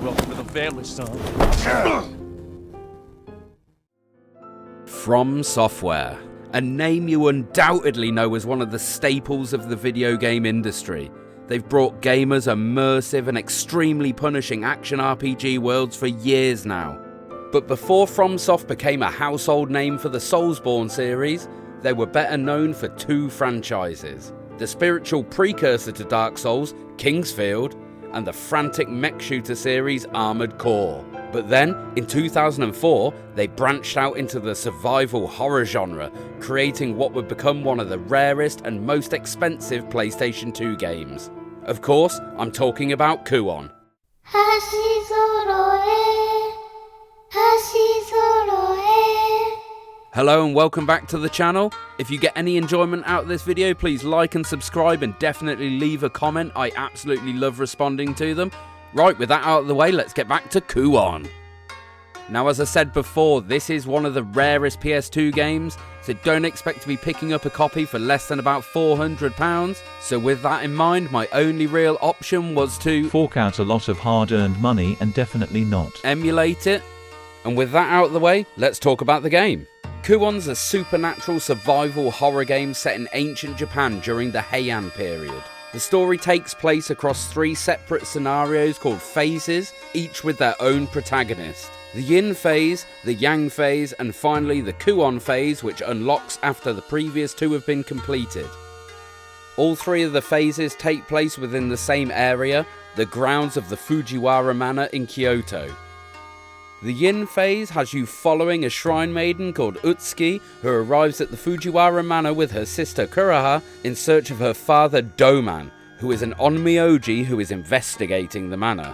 welcome to the family, son. From Software, a name you undoubtedly know as one of the staples of the video game industry. They've brought gamers immersive and extremely punishing action RPG worlds for years now. But before FromSoft became a household name for the Soulsborne series, they were better known for two franchises: the spiritual precursor to Dark Souls, Kingsfield, and the frantic mech shooter series Armored Core. But then, in 2004, they branched out into the survival horror genre, creating what would become one of the rarest and most expensive PlayStation 2 games. Of course, I'm talking about Kuon. Hello and welcome back to the channel. If you get any enjoyment out of this video, please like and subscribe and definitely leave a comment. I absolutely love responding to them. Right, with that out of the way, let's get back to Kuon. Now, as I said before, this is one of the rarest PS2 games, so don't expect to be picking up a copy for less than about £400. So with that in mind, my only real option was to fork out a lot of hard-earned money and definitely not emulate it. And with that out of the way, let's talk about the game. Kuon's a supernatural survival horror game set in ancient Japan during the Heian period. The story takes place across three separate scenarios called phases, each with their own protagonist. The Yin phase, the Yang phase, and finally the Kuon phase, which unlocks after the previous two have been completed. All three of the phases take place within the same area, the grounds of the Fujiwara Manor in Kyoto. The Yin phase has you following a shrine maiden called Utsuki, who arrives at the Fujiwara Manor with her sister Kuraha in search of her father Doman, who is an onmyoji who is investigating the manor.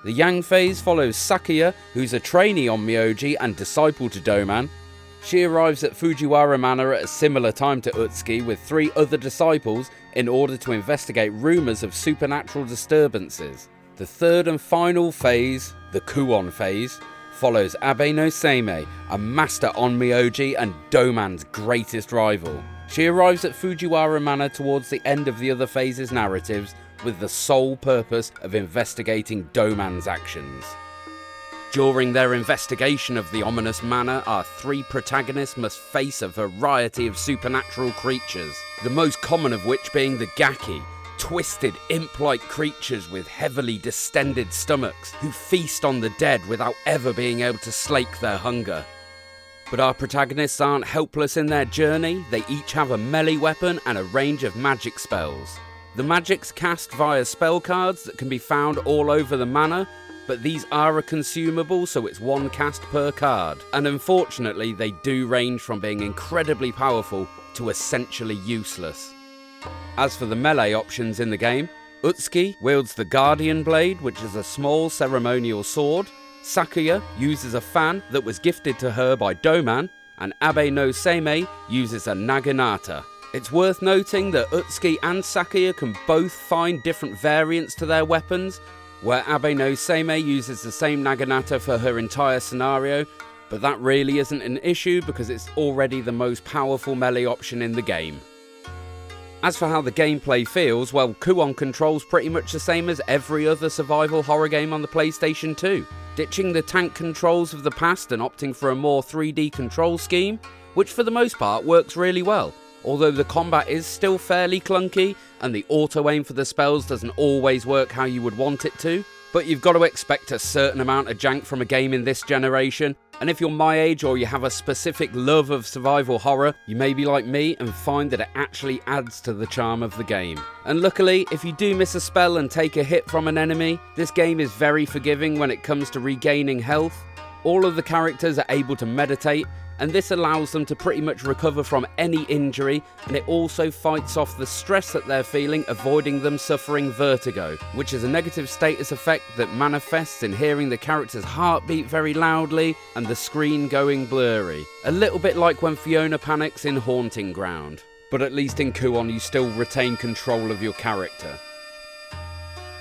The Yang phase follows Sakuya, who's a trainee onmyoji and disciple to Doman. She arrives at Fujiwara Manor at a similar time to Utsuki with three other disciples in order to investigate rumours of supernatural disturbances. The third and final phase, the Kuon phase, follows Abe no Seimei, a master onmyoji and Doman's greatest rival. She arrives at Fujiwara Manor towards the end of the other phases' narratives with the sole purpose of investigating Doman's actions. During their investigation of the ominous manor, our three protagonists must face a variety of supernatural creatures, the most common of which being the Gaki, twisted imp-like creatures with heavily distended stomachs who feast on the dead without ever being able to slake their hunger. But our protagonists aren't helpless in their journey. They each have a melee weapon and a range of magic spells. The magic's cast via spell cards that can be found all over the manor, but these are a consumable, so it's one cast per card. And unfortunately, they do range from being incredibly powerful to essentially useless. As for the melee options in the game, Utsuki wields the Guardian Blade, which is a small ceremonial sword. Sakuya uses a fan that was gifted to her by Doman, and Abe no Seimei uses a Naginata. It's worth noting that Utsuki and Sakuya can both find different variants to their weapons, where Abe no Seimei uses the same Naginata for her entire scenario, but that really isn't an issue because it's already the most powerful melee option in the game. As for how the gameplay feels, well, Kuon controls pretty much the same as every other survival horror game on the PlayStation 2, ditching the tank controls of the past and opting for a more 3D control scheme, which for the most part works really well, although the combat is still fairly clunky and the auto-aim for the spells doesn't always work how you would want it to. But you've got to expect a certain amount of jank from a game in this generation, and if you're my age or you have a specific love of survival horror, you may be like me and find that it actually adds to the charm of the game. And luckily, if you do miss a spell and take a hit from an enemy, this game is very forgiving when it comes to regaining health. All of the characters are able to meditate, and this allows them to pretty much recover from any injury, and it also fights off the stress that they're feeling, avoiding them suffering vertigo, which is a negative status effect that manifests in hearing the character's heartbeat very loudly and the screen going blurry. A little bit like when Fiona panics in Haunting Ground. But at least in Kuon you still retain control of your character.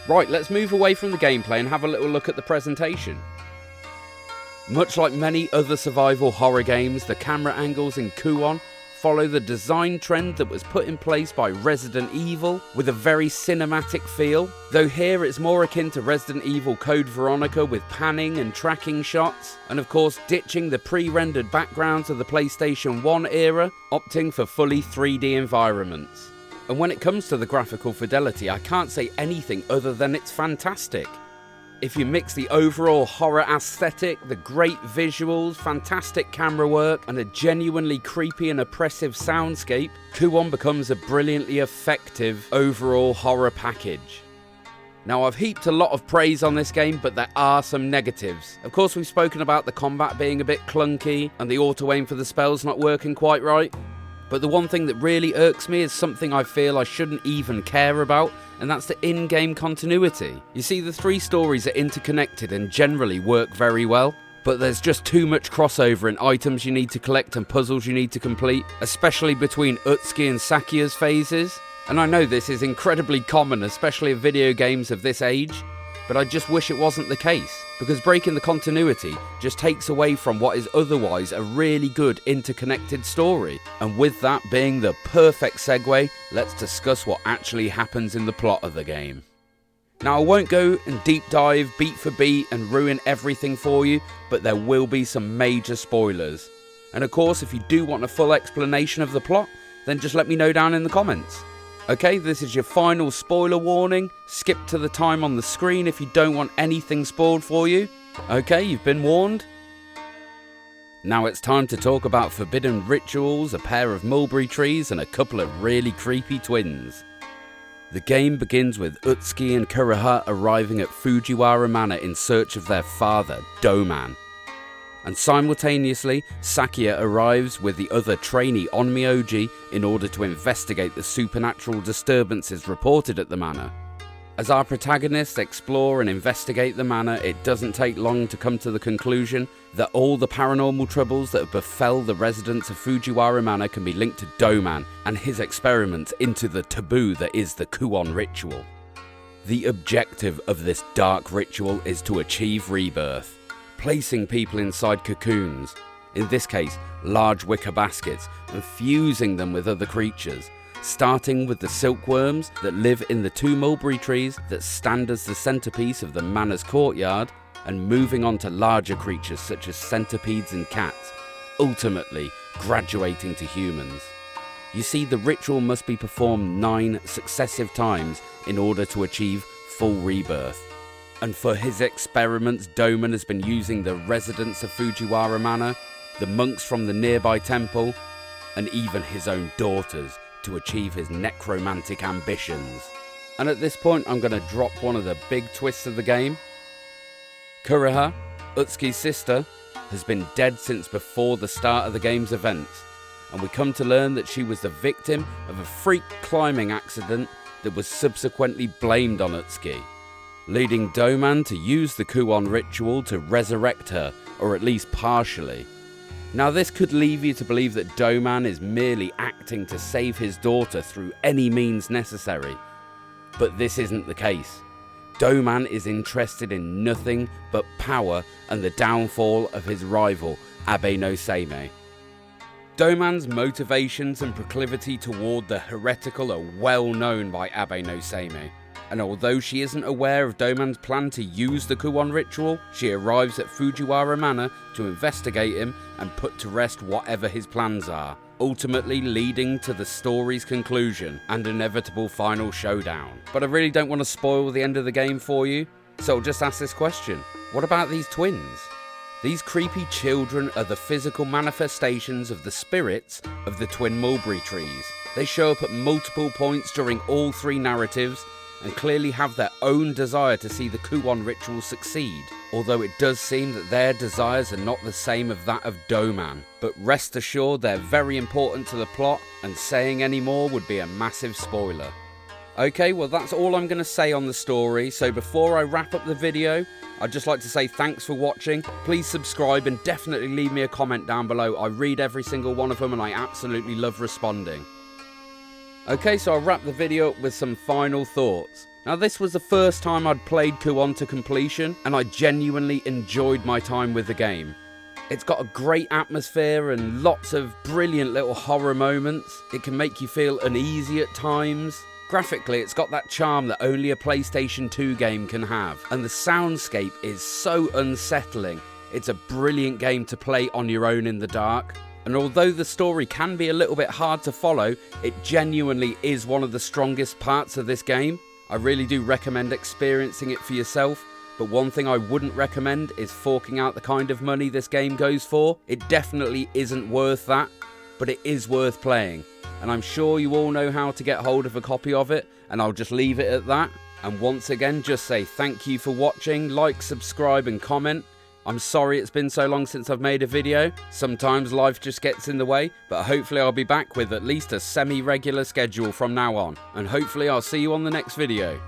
Right, let's move away from the gameplay and have a little look at the presentation. Much like many other survival horror games, the camera angles in Kuon follow the design trend that was put in place by Resident Evil with a very cinematic feel, though here it's more akin to Resident Evil Code Veronica with panning and tracking shots, and of course ditching the pre-rendered backgrounds of the PlayStation 1 era, opting for fully 3D environments. And when it comes to the graphical fidelity, I can't say anything other than it's fantastic. If you mix the overall horror aesthetic, the great visuals, fantastic camera work, and a genuinely creepy and oppressive soundscape, Kuon becomes a brilliantly effective overall horror package. Now, I've heaped a lot of praise on this game, but there are some negatives. Of course, we've spoken about the combat being a bit clunky, and the auto-aim for the spells not working quite right. But the one thing that really irks me is something I feel I shouldn't even care about, and that's the in-game continuity. You see, the three stories are interconnected and generally work very well, but there's just too much crossover in items you need to collect and puzzles you need to complete, especially between Utsuki and Sakuya's phases. And I know this is incredibly common, especially in video games of this age, but I just wish it wasn't the case, because breaking the continuity just takes away from what is otherwise a really good interconnected story. And with that being the perfect segue, let's discuss what actually happens in the plot of the game. Now, I won't go and deep dive beat for beat and ruin everything for you, but there will be some major spoilers. And of course, if you do want a full explanation of the plot, then just let me know down in the comments. Okay, this is your final spoiler warning. Skip to the time on the screen if you don't want anything spoiled for you. Okay, you've been warned. Now it's time to talk about forbidden rituals, a pair of mulberry trees, and a couple of really creepy twins. The game begins with Utsuki and Kuroha arriving at Fujiwara Manor in search of their father, Doman. And simultaneously, Sakuya arrives with the other trainee Onmyoji in order to investigate the supernatural disturbances reported at the manor. As our protagonists explore and investigate the manor, it doesn't take long to come to the conclusion that all the paranormal troubles that have befell the residents of Fujiwara Manor can be linked to Doman and his experiments into the taboo that is the Kuon ritual. The objective of this dark ritual is to achieve rebirth, placing people inside cocoons, in this case large wicker baskets, and fusing them with other creatures, starting with the silkworms that live in the two mulberry trees that stand as the centerpiece of the manor's courtyard, and moving on to larger creatures such as centipedes and cats, ultimately graduating to humans. You see, the ritual must be performed 9 successive times in order to achieve full rebirth. And for his experiments, Doman has been using the residents of Fujiwara Manor, the monks from the nearby temple, and even his own daughters to achieve his necromantic ambitions. And at this point, I'm going to drop one of the big twists of the game. Kuroha, Utsuki's sister, has been dead since before the start of the game's events, and we come to learn that she was the victim of a freak climbing accident that was subsequently blamed on Utsuki, leading Doman to use the Kuon ritual to resurrect her, or at least partially. Now, this could leave you to believe that Doman is merely acting to save his daughter through any means necessary, but this isn't the case. Doman is interested in nothing but power and the downfall of his rival, Abe no Seimei. Doman's motivations and proclivity toward the heretical are well known by Abe no Seimei. And although she isn't aware of Doman's plan to use the Kuon ritual, she arrives at Fujiwara Manor to investigate him and put to rest whatever his plans are, ultimately leading to the story's conclusion and inevitable final showdown. But I really don't want to spoil the end of the game for you, so I'll just ask this question. What about these twins? These creepy children are the physical manifestations of the spirits of the twin mulberry trees. They show up at multiple points during all 3 narratives, and clearly have their own desire to see the Kuon ritual succeed, although it does seem that their desires are not the same of that of Doman. But rest assured, they're very important to the plot, and saying any more would be a massive spoiler. Okay, well that's all I'm going to say on the story, so before I wrap up the video, I'd just like to say thanks for watching. Please subscribe and definitely leave me a comment down below. I read every single one of them and I absolutely love responding. Okay, so I'll wrap the video up with some final thoughts. Now, this was the first time I'd played Kuon to completion, and I genuinely enjoyed my time with the game. It's got a great atmosphere and lots of brilliant little horror moments. It can make you feel uneasy at times. Graphically, it's got that charm that only a PlayStation 2 game can have, and the soundscape is so unsettling. It's a brilliant game to play on your own in the dark. And although the story can be a little bit hard to follow, it genuinely is one of the strongest parts of this game. I really do recommend experiencing it for yourself, but one thing I wouldn't recommend is forking out the kind of money this game goes for. It definitely isn't worth that, but it is worth playing. And I'm sure you all know how to get hold of a copy of it, and I'll just leave it at that. And once again, just say thank you for watching, like, subscribe and comment. I'm sorry it's been so long since I've made a video. Sometimes life just gets in the way, but hopefully I'll be back with at least a semi-regular schedule from now on. And hopefully I'll see you on the next video.